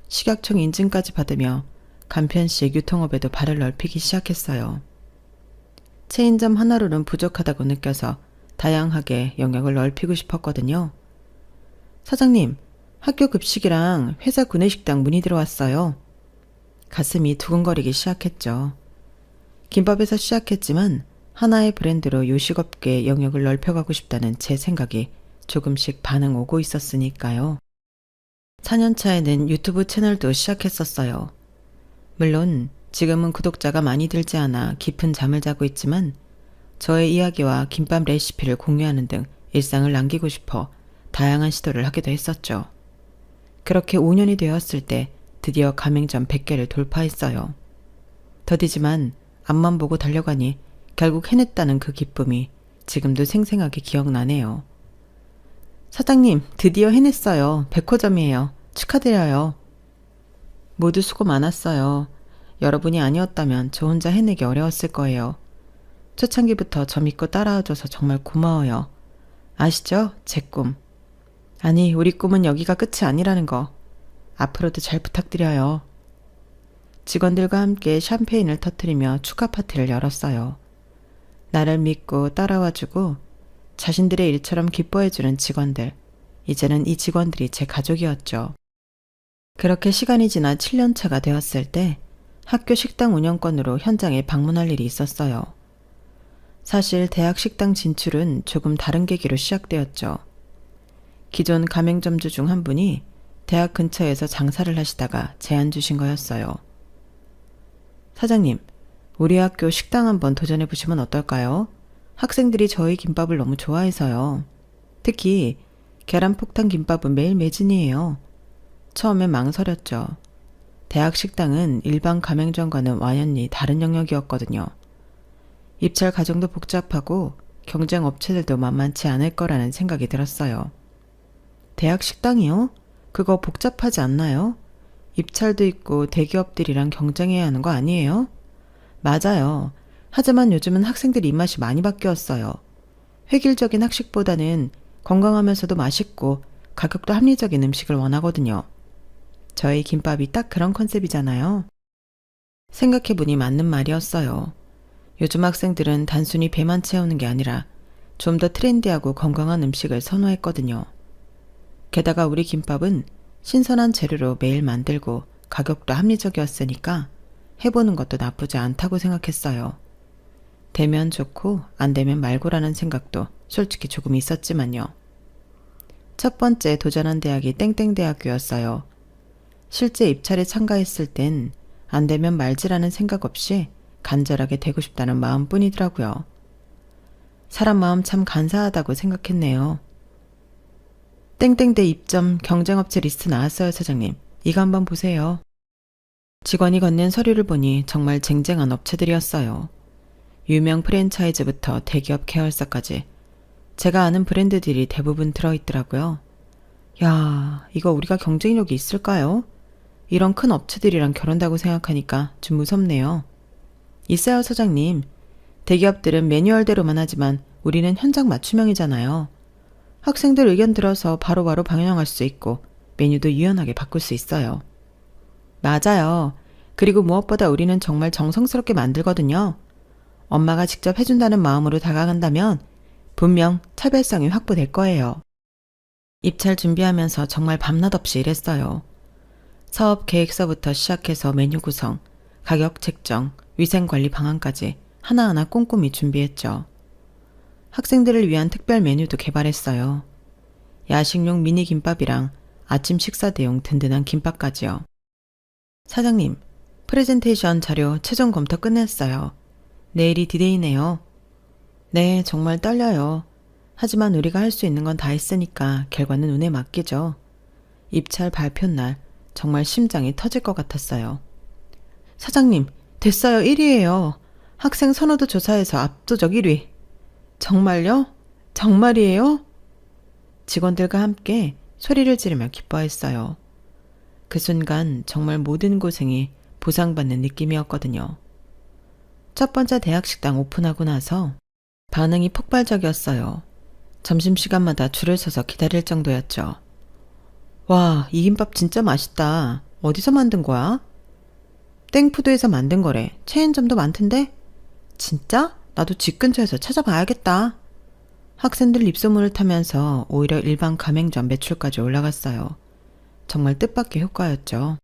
식약청 인증까지 받으며 간편식 유통업에도 발을 넓히기 시작했어요. 체인점 하나로는 부족하다고 느껴서 다양하게 영역을 넓히고 싶었거든요. 사장님, 학교 급식이랑 회사 구내식당 문의 들어왔어요. 가슴이 두근거리기 시작했죠. 김밥에서 시작했지만 하나의 브랜드로 요식업계 영역을 넓혀가고 싶다는 제 생각이 조금씩 반응 오고 있었으니까요. 4년차에는 유튜브 채널도 시작했었어요. 물론 지금은 구독자가 많이 들지 않아 깊은 잠을 자고 있지만 저의 이야기와 김밥 레시피를 공유하는 등 일상을 남기고 싶어 다양한 시도를 하기도 했었죠. 그렇게 5년이 되었을 때 드디어 가맹점 100개를 돌파했어요. 더디지만 앞만 보고 달려가니 결국 해냈다는 그 기쁨이 지금도 생생하게 기억나네요. 사장님, 드디어 해냈어요. 100호점이에요. 축하드려요. 모두 수고 많았어요. 여러분이 아니었다면 저 혼자 해내기 어려웠을 거예요. 초창기부터 저 믿고 따라와줘서 정말 고마워요. 아시죠? 제 꿈. 아니, 우리 꿈은 여기가 끝이 아니라는 거. 앞으로도 잘 부탁드려요. 직원들과 함께 샴페인을 터뜨리며 축하 파티를 열었어요. 나를 믿고 따라와주고 자신들의 일처럼 기뻐해주는 직원들. 이제는 이 직원들이 제 가족이었죠. 그렇게 시간이 지나 7년 차가 되었을 때 학교 식당 운영권으로 현장에 방문할 일이 있었어요. 사실 대학 식당 진출은 조금 다른 계기로 시작되었죠. 기존 가맹점주 중 한 분이 대학 근처에서 장사를 하시다가 제안 주신 거였어요. 사장님, 우리 학교 식당 한번 도전해 보시면 어떨까요? 학생들이 저희 김밥을 너무 좋아해서요. 특히 계란폭탄 김밥은 매일 매진이에요. 처음엔 망설였죠. 대학 식당은 일반 가맹점과는 완연히 다른 영역이었거든요. 입찰 과정도 복잡하고 경쟁 업체들도 만만치 않을 거라는 생각이 들었어요. 대학 식당이요? 그거 복잡하지 않나요? 입찰도 있고 대기업들이랑 경쟁해야 하는 거 아니에요? 맞아요. 하지만 요즘은 학생들 입맛이 많이 바뀌었어요. 획일적인 학식보다는 건강하면서도 맛있고 가격도 합리적인 음식을 원하거든요. 저희 김밥이 딱 그런 컨셉이잖아요. 생각해보니 맞는 말이었어요. 요즘 학생들은 단순히 배만 채우는 게 아니라 좀 더 트렌디하고 건강한 음식을 선호했거든요. 게다가 우리 김밥은 신선한 재료로 매일 만들고 가격도 합리적이었으니까 해보는 것도 나쁘지 않다고 생각했어요. 되면 좋고 안 되면 말고라는 생각도 솔직히 조금 있었지만요. 첫 번째 도전한 대학이 땡땡대학교였어요. 실제 입찰에 참가했을 땐 안 되면 말지라는 생각 없이 간절하게 되고 싶다는 마음뿐이더라고요. 사람 마음 참 간사하다고 생각했네요. 땡땡대 입점 경쟁업체 리스트 나왔어요, 사장님. 이거 한번 보세요. 직원이 건넨 서류를 보니 정말 쟁쟁한 업체들이었어요. 유명 프랜차이즈부터 대기업 계열사까지 제가 아는 브랜드들이 대부분 들어있더라고요. 야, 이거 우리가 경쟁력이 있을까요? 이런 큰 업체들이랑 결혼다고 생각하니까 좀 무섭네요. 있어요, 사장님. 대기업들은 매뉴얼대로만 하지만 우리는 현장 맞춤형이잖아요. 학생들 의견 들어서 바로바로 방영할 수 있고 메뉴도 유연하게 바꿀 수 있어요. 맞아요. 그리고 무엇보다 우리는 정말 정성스럽게 만들거든요. 엄마가 직접 해준다는 마음으로 다가간다면 분명 차별성이 확보될 거예요. 입찰 준비하면서 정말 밤낮 없이 일했어요. 사업 계획서부터 시작해서 메뉴 구성, 가격 책정, 위생관리 방안까지 하나하나 꼼꼼히 준비했죠. 학생들을 위한 특별 메뉴도 개발했어요. 야식용 미니 김밥이랑 아침 식사 대용 든든한 김밥까지요. 사장님, 프레젠테이션 자료 최종 검토 끝냈어요. 내일이 디데이네요. 네, 정말 떨려요. 하지만 우리가 할 수 있는 건 다 했으니까 결과는 운에 맡기죠. 입찰 발표 날 정말 심장이 터질 것 같았어요. 사장님, 됐어요. 1위예요. 학생 선호도 조사에서 압도적 1위. 정말요? 정말이에요? 직원들과 함께 소리를 지르며 기뻐했어요. 그 순간 정말 모든 고생이 보상받는 느낌이었거든요. 첫 번째 대학 식당 오픈하고 나서 반응이 폭발적이었어요. 점심시간마다 줄을 서서 기다릴 정도였죠. 와, 이 김밥 진짜 맛있다. 어디서 만든 거야? 땡푸드에서 만든 거래. 체인점도 많던데? 진짜? 나도 집 근처에서 찾아봐야겠다. 학생들 입소문을 타면서 오히려 일반 가맹점 매출까지 올라갔어요. 정말 뜻밖의 효과였죠.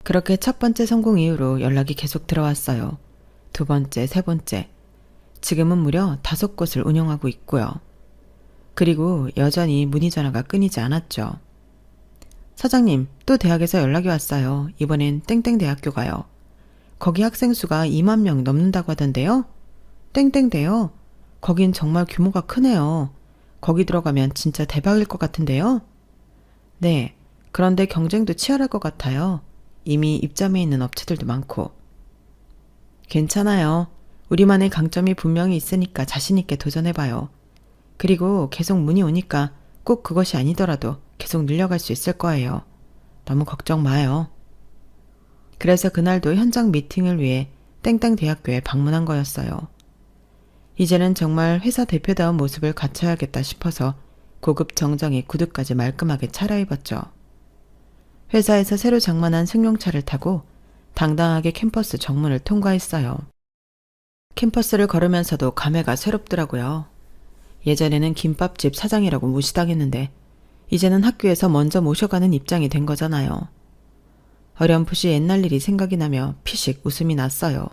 그렇게 첫 번째 성공 이후로 연락이 계속 들어왔어요. 두 번째, 세 번째. 지금은 무려 5곳을 운영하고 있고요. 그리고 여전히 문의 전화가 끊이지 않았죠. 사장님, 또 대학에서 연락이 왔어요. 이번엔 땡땡대학교 가요. 거기 학생 수가 2만 명 넘는다고 하던데요? 땡땡대요? 거긴 정말 규모가 크네요. 거기 들어가면 진짜 대박일 것 같은데요? 네, 그런데 경쟁도 치열할 것 같아요. 이미 입점해 있는 업체들도 많고. 괜찮아요. 우리만의 강점이 분명히 있으니까 자신 있게 도전해봐요. 그리고 계속 문의 오니까 꼭 그것이 아니더라도 계속 늘려갈 수 있을 거예요. 너무 걱정 마요. 그래서 그날도 현장 미팅을 위해 땡땡대학교에 방문한 거였어요. 이제는 정말 회사 대표다운 모습을 갖춰야겠다 싶어서 고급 정장에 구두까지 말끔하게 차려입었죠. 회사에서 새로 장만한 승용차를 타고 당당하게 캠퍼스 정문을 통과했어요. 캠퍼스를 걸으면서도 감회가 새롭더라고요. 예전에는 김밥집 사장이라고 무시당했는데 이제는 학교에서 먼저 모셔가는 입장이 된 거잖아요. 어렴풋이 옛날 일이 생각이 나며 피식 웃음이 났어요.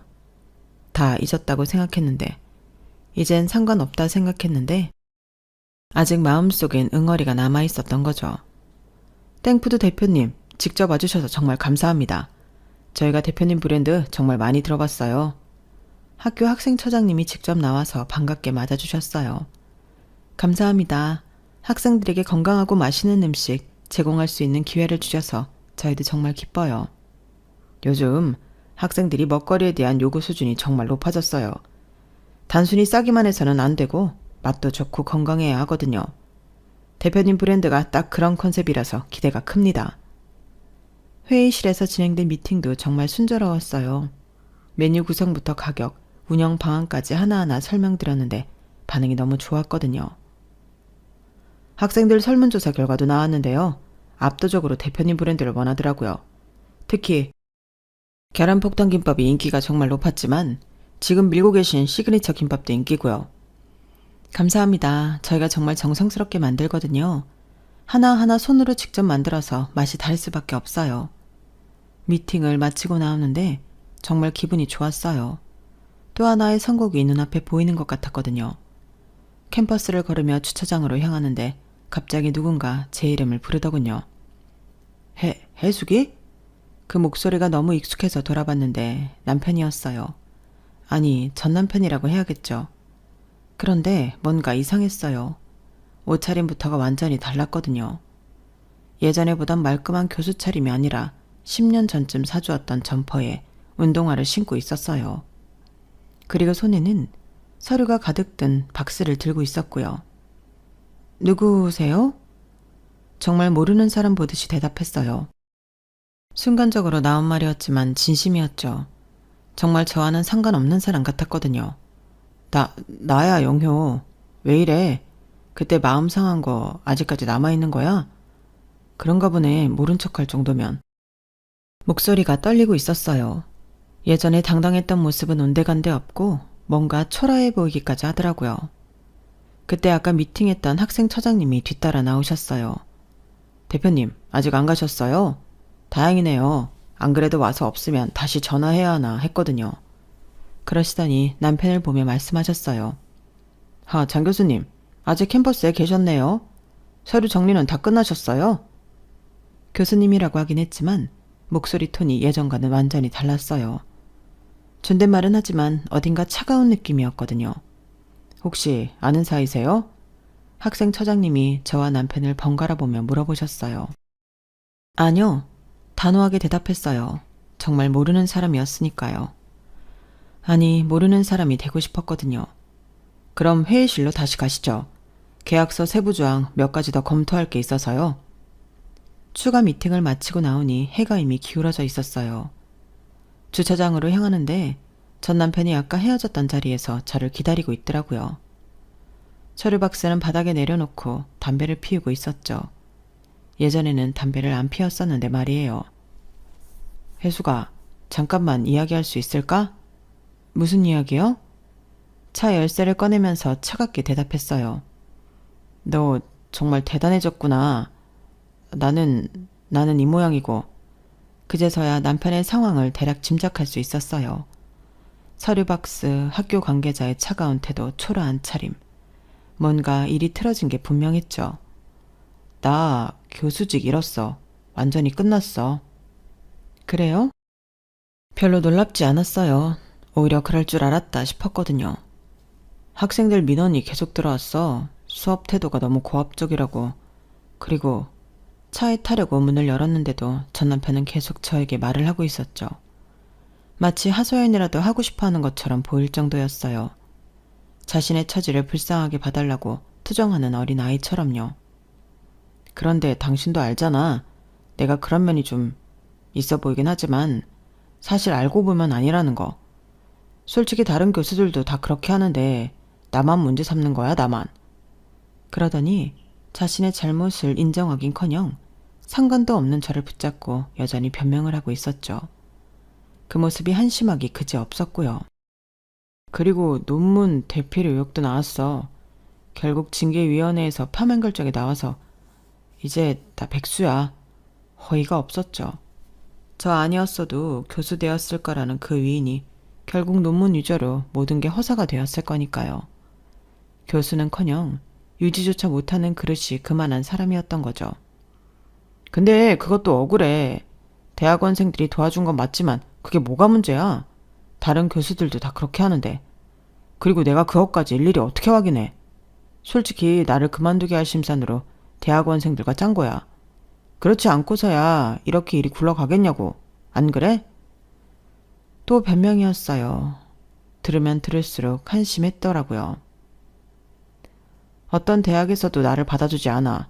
다 잊었다고 생각했는데 이젠 상관없다 생각했는데 아직 마음속엔 응어리가 남아있었던 거죠. 땡푸드 대표님, 직접 와주셔서 정말 감사합니다. 저희가 대표님 브랜드 정말 많이 들어봤어요. 학교 학생처장님이 직접 나와서 반갑게 맞아주셨어요. 감사합니다. 학생들에게 건강하고 맛있는 음식 제공할 수 있는 기회를 주셔서 저희도 정말 기뻐요. 요즘 학생들이 먹거리에 대한 요구 수준이 정말 높아졌어요. 단순히 싸기만 해서는 안 되고 맛도 좋고 건강해야 하거든요. 대표님 브랜드가 딱 그런 컨셉이라서 기대가 큽니다. 회의실에서 진행된 미팅도 정말 순조로웠어요. 메뉴 구성부터 가격, 운영 방안까지 하나하나 설명드렸는데 반응이 너무 좋았거든요. 학생들 설문조사 결과도 나왔는데요. 압도적으로 대표님 브랜드를 원하더라고요. 특히 계란폭탄 김밥이 인기가 정말 높았지만 지금 밀고 계신 시그니처 김밥도 인기고요. 감사합니다. 저희가 정말 정성스럽게 만들거든요. 하나하나 손으로 직접 만들어서 맛이 다를 수밖에 없어요. 미팅을 마치고 나오는데 정말 기분이 좋았어요. 또 하나의 선곡이 눈앞에 보이는 것 같았거든요. 캠퍼스를 걸으며 주차장으로 향하는데 갑자기 누군가 제 이름을 부르더군요. 해숙이? 그 목소리가 너무 익숙해서 돌아봤는데 남편이었어요. 아니, 전 남편이라고 해야겠죠. 그런데 뭔가 이상했어요. 옷차림부터가 완전히 달랐거든요. 예전에 보던 말끔한 교수 차림이 아니라 10년 전쯤 사주었던 점퍼에 운동화를 신고 있었어요. 그리고 손에는 서류가 가득 든 박스를 들고 있었고요. 누구세요? 정말 모르는 사람 보듯이 대답했어요. 순간적으로 나온 말이었지만 진심이었죠. 정말 저와는 상관없는 사람 같았거든요. 나야, 영효. 왜 이래? 그때 마음 상한 거 아직까지 남아있는 거야? 그런가 보네, 모른 척할 정도면. 목소리가 떨리고 있었어요. 예전에 당당했던 모습은 온데간데 없고 뭔가 초라해 보이기까지 하더라고요. 그때 아까 미팅했던 학생 처장님이 뒤따라 나오셨어요. 대표님, 아직 안 가셨어요? 다행이네요. 안 그래도 와서 없으면 다시 전화해야 하나 했거든요. 그러시더니 남편을 보며 말씀하셨어요. 장 교수님, 아직 캠퍼스에 계셨네요. 서류 정리는 다 끝나셨어요? 교수님이라고 하긴 했지만 목소리 톤이 예전과는 완전히 달랐어요. 존댓말은 하지만 어딘가 차가운 느낌이었거든요. 혹시 아는 사이세요? 학생 처장님이 저와 남편을 번갈아 보며 물어보셨어요. 아니요. 단호하게 대답했어요. 정말 모르는 사람이었으니까요. 아니, 모르는 사람이 되고 싶었거든요. 그럼 회의실로 다시 가시죠. 계약서 세부 조항 몇 가지 더 검토할 게 있어서요. 추가 미팅을 마치고 나오니 해가 이미 기울어져 있었어요. 주차장으로 향하는데 전 남편이 아까 헤어졌던 자리에서 저를 기다리고 있더라고요. 서류 박스는 바닥에 내려놓고 담배를 피우고 있었죠. 예전에는 담배를 안 피웠었는데 말이에요. 혜수가, 잠깐만 이야기할 수 있을까? 무슨 이야기요? 차 열쇠를 꺼내면서 차갑게 대답했어요. 너 정말 대단해졌구나. 나는 이 모양이고. 그제서야 남편의 상황을 대략 짐작할 수 있었어요. 서류 박스, 학교 관계자의 차가운 태도, 초라한 차림. 뭔가 일이 틀어진 게 분명했죠. 나 교수직 잃었어. 완전히 끝났어. 그래요? 별로 놀랍지 않았어요. 오히려 그럴 줄 알았다 싶었거든요. 학생들 민원이 계속 들어왔어. 수업 태도가 너무 고압적이라고. 그리고 차에 타려고 문을 열었는데도 전 남편은 계속 저에게 말을 하고 있었죠. 마치 하소연이라도 하고 싶어하는 것처럼 보일 정도였어요. 자신의 처지를 불쌍하게 봐달라고 투정하는 어린 아이처럼요. 그런데 당신도 알잖아. 내가 그런 면이 좀 있어 보이긴 하지만 사실 알고 보면 아니라는 거. 솔직히 다른 교수들도 다 그렇게 하는데 나만 문제 삼는 거야, 나만. 그러더니 자신의 잘못을 인정하긴커녕 상관도 없는 저를 붙잡고 여전히 변명을 하고 있었죠. 그 모습이 한심하기 그지 없었고요. 그리고 논문 대필 의혹도 나왔어. 결국 징계위원회에서 파면 결정이 나와서 이제 다 백수야. 허위가 없었죠. 저 아니었어도 교수 되었을 거라는 그 위인이 결국 논문 유죄로 모든 게 허사가 되었을 거니까요. 교수는커녕 유지조차 못하는 그릇이 그만한 사람이었던 거죠. 근데 그것도 억울해. 대학원생들이 도와준 건 맞지만 그게 뭐가 문제야? 다른 교수들도 다 그렇게 하는데. 그리고 내가 그것까지 일일이 어떻게 확인해? 솔직히 나를 그만두게 할 심산으로 대학원생들과 짠 거야. 그렇지 않고서야 이렇게 일이 굴러가겠냐고. 안 그래? 또 변명이었어요. 들으면 들을수록 한심했더라고요. 어떤 대학에서도 나를 받아주지 않아.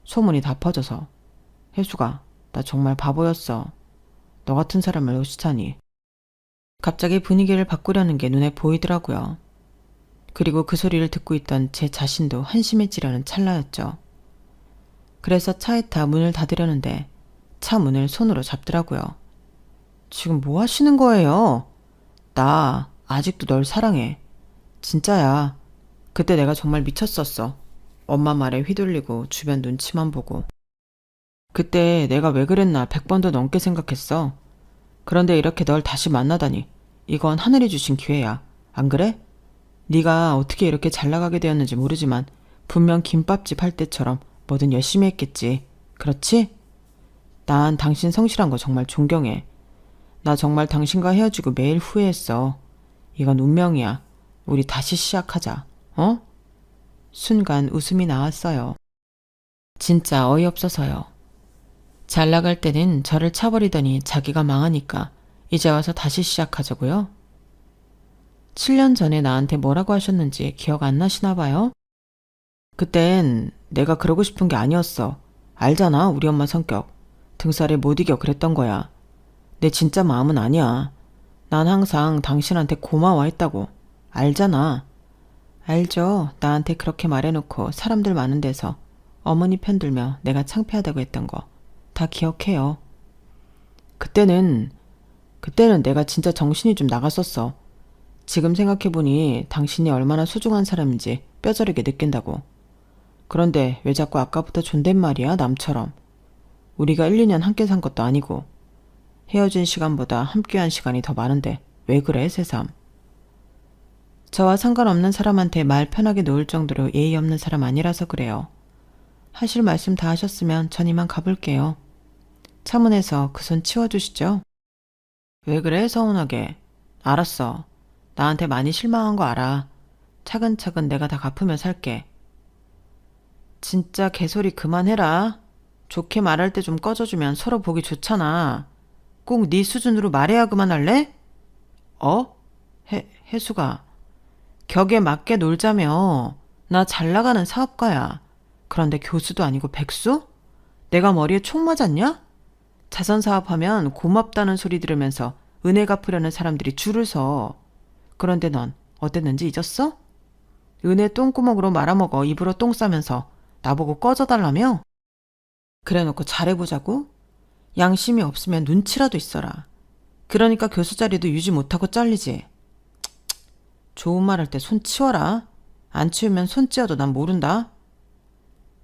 소문이 다 퍼져서. 혜수가, 나 정말 바보였어. 너 같은 사람을 의식하니. 갑자기 분위기를 바꾸려는 게 눈에 보이더라고요. 그리고 그 소리를 듣고 있던 제 자신도 한심해지려는 찰나였죠. 그래서 차에 타 문을 닫으려는데 차 문을 손으로 잡더라고요. 지금 뭐 하시는 거예요? 나 아직도 널 사랑해. 진짜야. 그때 내가 정말 미쳤었어. 엄마 말에 휘둘리고 주변 눈치만 보고. 그때 내가 왜 그랬나 100번도 넘게 생각했어. 그런데 이렇게 널 다시 만나다니. 이건 하늘이 주신 기회야. 안 그래? 네가 어떻게 이렇게 잘 나가게 되었는지 모르지만 분명 김밥집 할 때처럼 뭐든 열심히 했겠지. 그렇지? 난 당신 성실한 거 정말 존경해. 나 정말 당신과 헤어지고 매일 후회했어. 이건 운명이야. 우리 다시 시작하자. 어? 순간 웃음이 나왔어요. 진짜 어이없어서요. 잘 나갈 때는 저를 차버리더니 자기가 망하니까 이제 와서 다시 시작하자고요? 7년 전에 나한테 뭐라고 하셨는지 기억 안 나시나 봐요? 그땐 내가 그러고 싶은 게 아니었어. 알잖아, 우리 엄마 성격. 등살에 못 이겨 그랬던 거야. 내 진짜 마음은 아니야. 난 항상 당신한테 고마워했다고. 알잖아. 알죠. 나한테 그렇게 말해놓고 사람들 많은 데서 어머니 편들며 내가 창피하다고 했던 거 다 기억해요. 그때는 내가 진짜 정신이 좀 나갔었어. 지금 생각해보니 당신이 얼마나 소중한 사람인지 뼈저리게 느낀다고. 그런데 왜 자꾸 아까부터 존댓말이야, 남처럼. 우리가 1, 2년 함께 산 것도 아니고. 헤어진 시간보다 함께한 시간이 더 많은데 왜 그래, 새삼. 저와 상관없는 사람한테 말 편하게 놓을 정도로 예의 없는 사람 아니라서 그래요. 하실 말씀 다 하셨으면 전 이만 가볼게요. 차문에서 그 손 치워주시죠. 왜 그래, 서운하게. 알았어. 나한테 많이 실망한 거 알아. 차근차근 내가 다 갚으며 살게. 진짜 개소리 그만해라. 좋게 말할 때 좀 꺼져주면 서로 보기 좋잖아. 꼭 네 수준으로 말해야 그만할래? 혜수가. 격에 맞게 놀자며. 나 잘 나가는 사업가야. 그런데 교수도 아니고 백수? 내가 머리에 총 맞았냐? 자선 사업하면 고맙다는 소리 들으면서 은혜 갚으려는 사람들이 줄을 서. 그런데 넌 어땠는지 잊었어? 은혜 똥구멍으로 말아먹어 입으로 똥 싸면서 나보고 꺼져달라며? 그래놓고 잘해보자고? 양심이 없으면 눈치라도 있어라. 그러니까 교수 자리도 유지 못하고 잘리지. 좋은 말 할 때 손 치워라. 안 치우면 손 찌어도 난 모른다.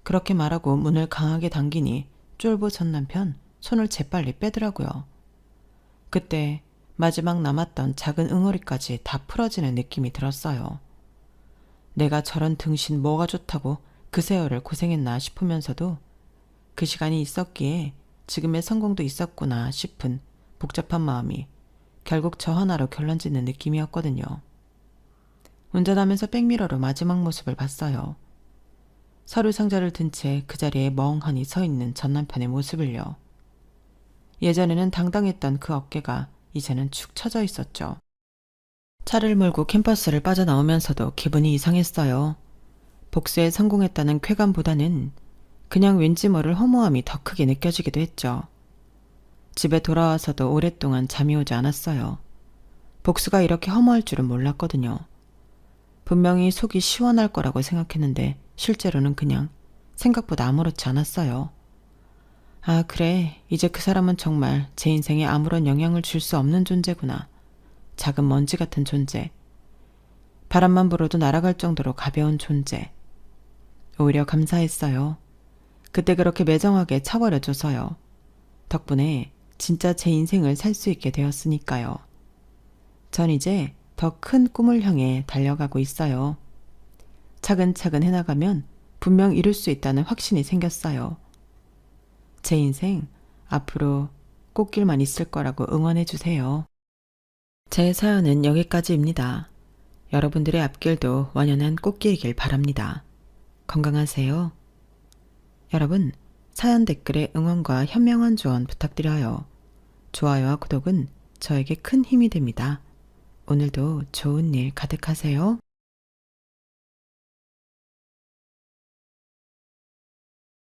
그렇게 말하고 문을 강하게 당기니 쫄보 전 남편 손을 재빨리 빼더라고요. 그때 마지막 남았던 작은 응어리까지 다 풀어지는 느낌이 들었어요. 내가 저런 등신 뭐가 좋다고 그 세월을 고생했나 싶으면서도 그 시간이 있었기에 지금의 성공도 있었구나 싶은 복잡한 마음이 결국 저 하나로 결론짓는 느낌이었거든요. 운전하면서 백미러로 마지막 모습을 봤어요. 서류 상자를 든 채 그 자리에 멍하니 서 있는 전 남편의 모습을요. 예전에는 당당했던 그 어깨가 이제는 축 처져 있었죠. 차를 몰고 캠퍼스를 빠져나오면서도 기분이 이상했어요. 복수에 성공했다는 쾌감보다는 그냥 왠지 모를 허무함이 더 크게 느껴지기도 했죠. 집에 돌아와서도 오랫동안 잠이 오지 않았어요. 복수가 이렇게 허무할 줄은 몰랐거든요. 분명히 속이 시원할 거라고 생각했는데 실제로는 그냥 생각보다 아무렇지 않았어요. 아, 그래. 이제 그 사람은 정말 제 인생에 아무런 영향을 줄 수 없는 존재구나. 작은 먼지 같은 존재. 바람만 불어도 날아갈 정도로 가벼운 존재. 오히려 감사했어요. 그때 그렇게 매정하게 차버려줘서요. 덕분에 진짜 제 인생을 살 수 있게 되었으니까요. 전 이제 더 큰 꿈을 향해 달려가고 있어요. 차근차근 해나가면 분명 이룰 수 있다는 확신이 생겼어요. 제 인생 앞으로 꽃길만 있을 거라고 응원해 주세요. 제 사연은 여기까지입니다. 여러분들의 앞길도 완연한 꽃길이길 바랍니다. 건강하세요. 여러분, 사연 댓글에 응원과 현명한 조언 부탁드려요. 좋아요와 구독은 저에게 큰 힘이 됩니다. 오늘도 좋은 일 가득하세요.